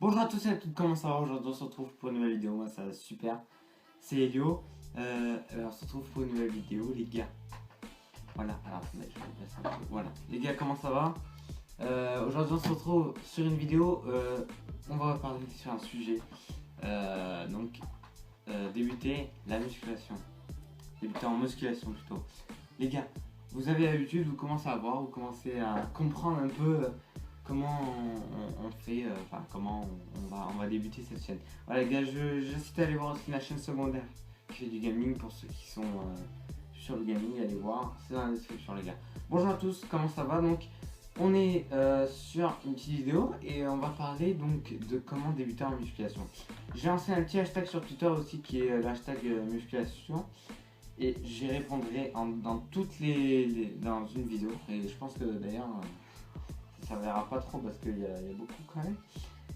Bonjour à tous et à toutes, comment ça va? Aujourd'hui on se retrouve pour une nouvelle vidéo, moi ça va super. C'est Elio, alors on se retrouve pour une nouvelle vidéo les gars. Voilà, alors attendez, je vais passer un peu. Voilà, les gars comment ça va? Aujourd'hui on se retrouve sur une vidéo, on va parler sur un sujet, débuter la musculation. Débuter en musculation plutôt. Les gars, vous avez l'habitude, vous commencez à voir, vous commencez à comprendre un peu comment on fait, comment on va débuter cette chaîne. Voilà les gars, j'incite à aller voir aussi la chaîne secondaire qui fait du gaming pour ceux qui sont sur le gaming, allez voir, c'est dans la description les gars. Bonjour à tous, comment ça va? Donc on est sur une petite vidéo et on va parler donc de comment débuter en musculation. J'ai lancé un petit hashtag sur Twitter aussi qui est l'hashtag musculation. Et j'y répondrai dans toutes dans une vidéo. Et je pense que d'ailleurs ça ne verra pas trop parce qu'il y a beaucoup quand même.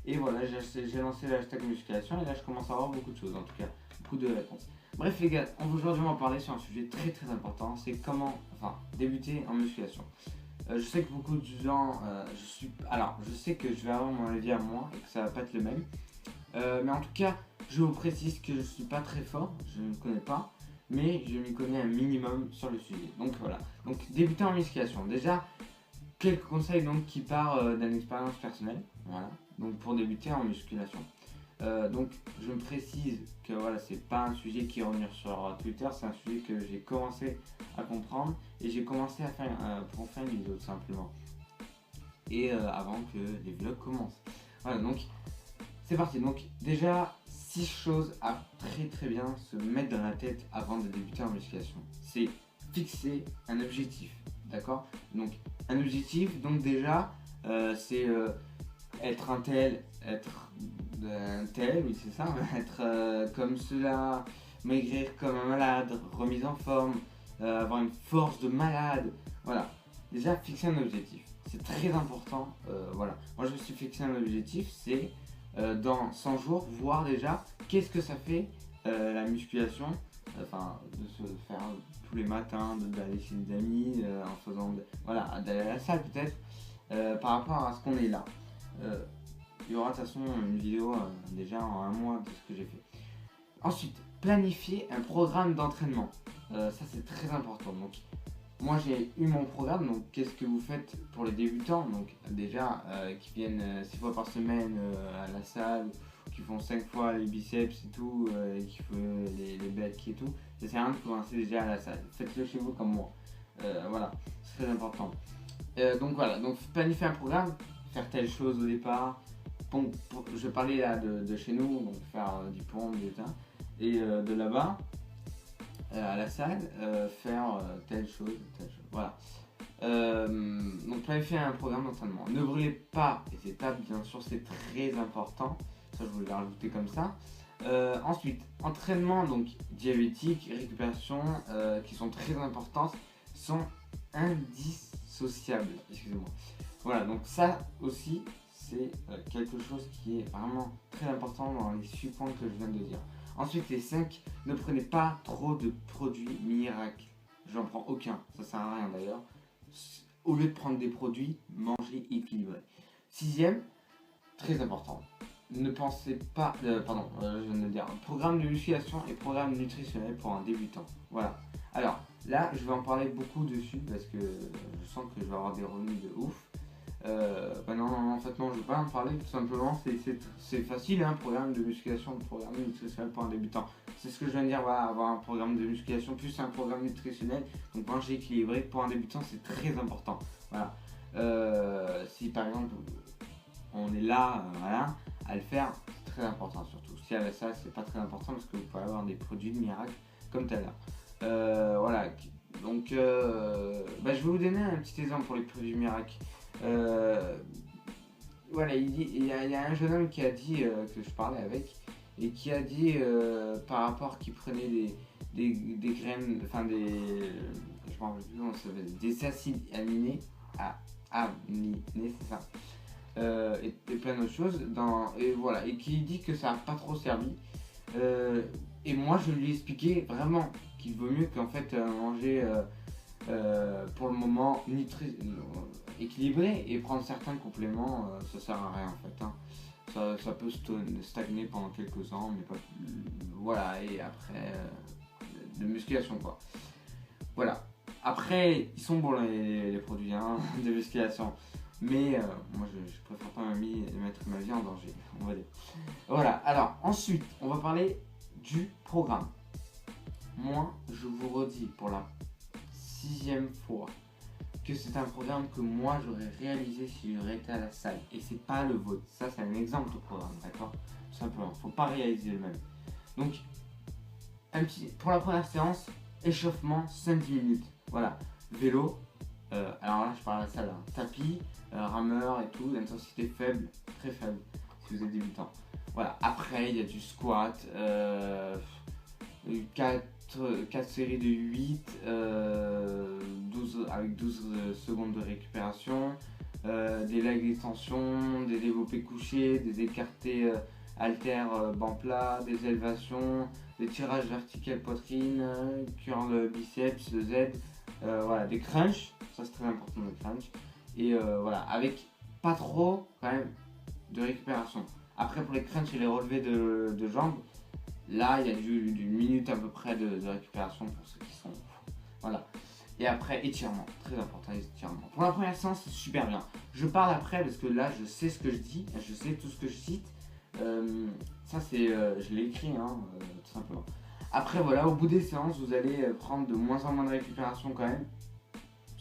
Et voilà, j'ai lancé le hashtag musculation et là je commence à avoir beaucoup de choses, en tout cas beaucoup de réponses. Bref les gars, aujourd'hui on va parler sur un sujet très important, c'est comment débuter en musculation. Je sais que beaucoup de gens, je sais que je vais avoir mon avis à moi et que ça va pas être le même. Mais en tout cas, je vous précise que je suis pas très fort, je ne connais pas. Mais je m'y connais un minimum sur le sujet. Donc voilà. Donc débuter en musculation. Déjà, quelques conseils donc qui partent d'une expérience personnelle. Voilà. Donc pour débuter en musculation. Donc je me précise que voilà, c'est pas un sujet qui est revenu sur Twitter, c'est un sujet que j'ai commencé à comprendre et j'ai commencé à faire pour faire une vidéo tout simplement. Et avant que les vlogs commencent. Voilà, donc c'est parti. Donc déjà 6 choses à très bien se mettre dans la tête avant de débuter en musculation. C'est fixer un objectif, d'accord? Donc un objectif, donc déjà c'est être un tel, oui c'est ça, être comme cela, maigrir comme un malade, remise en forme, avoir une force de malade, voilà. Déjà fixer un objectif, c'est très important, voilà. Moi je me suis fixé un objectif, c'est dans 100 jours, voir déjà qu'est-ce que ça fait la musculation, de se faire tous les matins, d'aller chez des amis, en faisant, voilà, d'aller à la salle peut-être, par rapport à ce qu'on est là. Il y aura de toute façon une vidéo déjà en un mois de ce que j'ai fait. Ensuite, planifier un programme d'entraînement. Ça c'est très important. Donc, moi j'ai eu mon programme, donc qu'est-ce que vous faites pour les débutants? Donc déjà qui viennent 6 fois par semaine à la salle, qui font 5 fois les biceps et tout, et qui font les becs et tout, ça sert à rien de commencer déjà à la salle. Faites-le chez vous comme moi. Voilà, c'est très important. Donc voilà, donc planifier un programme, faire telle chose au départ. Bon, je parlais là de chez nous, donc faire du pompe, et de là-bas. À la salle, faire telle chose, voilà. Donc planifier un programme d'entraînement. Ne brûlez pas les étapes, bien sûr, c'est très important. Ça, je voulais rajouter comme ça. Ensuite, entraînement donc diabétique, récupération, qui sont très importantes, sont indissociables. Excusez-moi. Voilà, donc ça aussi, c'est quelque chose qui est vraiment très important dans les 6 points que je viens de dire. Ensuite, les 5, ne prenez pas trop de produits miracles. J'en prends aucun, ça sert à rien d'ailleurs. Au lieu de prendre des produits, mangez équilibré. 6ème, très important, ne pensez pas, je viens de le dire, programme de musculation et programme nutritionnel pour un débutant. Voilà. Alors là, je vais en parler beaucoup dessus parce que je sens que je vais avoir des revenus de ouf. Non, en fait non, je vais pas en parler, tout simplement, c'est facile, un programme de musculation, un programme nutritionnel pour un débutant. C'est ce que je viens de dire, voilà, avoir un programme de musculation plus un programme nutritionnel, donc manger équilibré pour un débutant, c'est très important. Voilà. Si par exemple, on est là, voilà, à le faire, c'est très important surtout. Si avec ça, c'est pas très important parce que vous pouvez avoir des produits de miracle comme tout à l'heure. Voilà. Donc, je vais vous donner un petit exemple pour les produits miracles. Voilà, il y a un jeune homme qui a dit, que je parlais avec, et qui a dit par rapport qu'il prenait des graines, je m'en rappelle plus comment ça s'appelle, des acides aminés, c'est ça, et plein d'autres choses, et voilà, et qui dit que ça n'a pas trop servi. Et moi je lui ai expliqué vraiment qu'il vaut mieux qu'en fait manger pour le moment équilibré et prendre certains compléments, ça sert à rien en fait, hein. Ça ça peut stagner pendant quelques ans, mais pas voilà, et après de musculation quoi. Voilà. Après, ils sont bons les produits hein, de musculation. Mais moi je préfère pas mettre ma vie en danger, on va dire. Voilà, alors ensuite, on va parler du programme. Moi, je vous redis pour la 6e fois que c'est un programme que moi j'aurais réalisé si j'aurais été à la salle. Et c'est pas le vôtre. Ça, c'est un exemple de programme, d'accord? Tout simplement. Faut pas réaliser le même. Donc, pour la première séance, échauffement 5-10 minutes. Voilà. Vélo. Alors là, je parle à la salle. Hein. Tapis, rameur et tout. D'intensité faible, très faible, si vous êtes débutant. Voilà. Après, il y a du squat. 4 séries de 8, 12, avec 12 secondes de récupération, des legs extensions, des développés couchés, des écartés haltères banc plat, des élévations, des tirages verticaux poitrine, curl biceps, Z, voilà, des crunchs, ça c'est très important le crunch, et voilà, avec pas trop quand même de récupération. Après pour les crunchs et les relevés de jambes, là, il y a d'une minute à peu près de récupération pour ceux qui sont. Voilà. Et après, étirement. Très important, les étirements. Pour la première séance, c'est super bien. Je parle après parce que là, je sais ce que je dis. Je sais tout ce que je cite. Ça, c'est. Je l'ai écrit, hein, tout simplement. Après, voilà, au bout des séances, vous allez prendre de moins en moins de récupération quand même.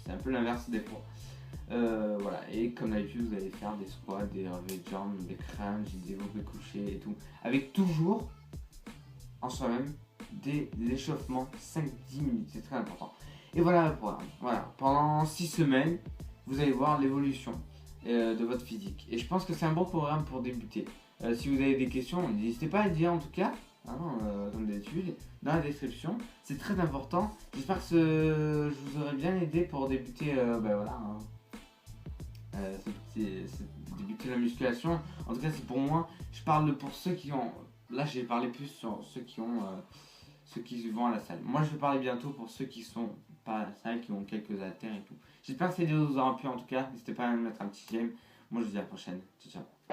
C'est un peu l'inverse des fois. Voilà, et comme d'habitude, vous allez faire des squats, des relevés de jambes, des crunchs, des développés couchés et tout. Avec toujours en soi-même des échauffements 5-10 minutes, c'est très important. Et voilà le programme. Voilà, pendant 6 semaines, vous allez voir l'évolution de votre physique. Et je pense que c'est un bon programme pour débuter. Si vous avez des questions, n'hésitez pas à le dire en tout cas, hein, comme d'habitude, dans la description. C'est très important. J'espère que je vous aurai bien aidé pour débuter, voilà, hein, débuter la musculation. En tout cas, c'est pour moi. Je parle pour ceux qui ont. Là, j'ai parlé plus sur ceux qui vont à la salle. Moi, je vais parler bientôt pour ceux qui sont pas à la salle, qui ont quelques haltères et tout. J'espère que cette vidéo vous aura plu en tout cas. N'hésitez pas à me mettre un petit j'aime. Moi, je vous dis à la prochaine. Ciao, ciao.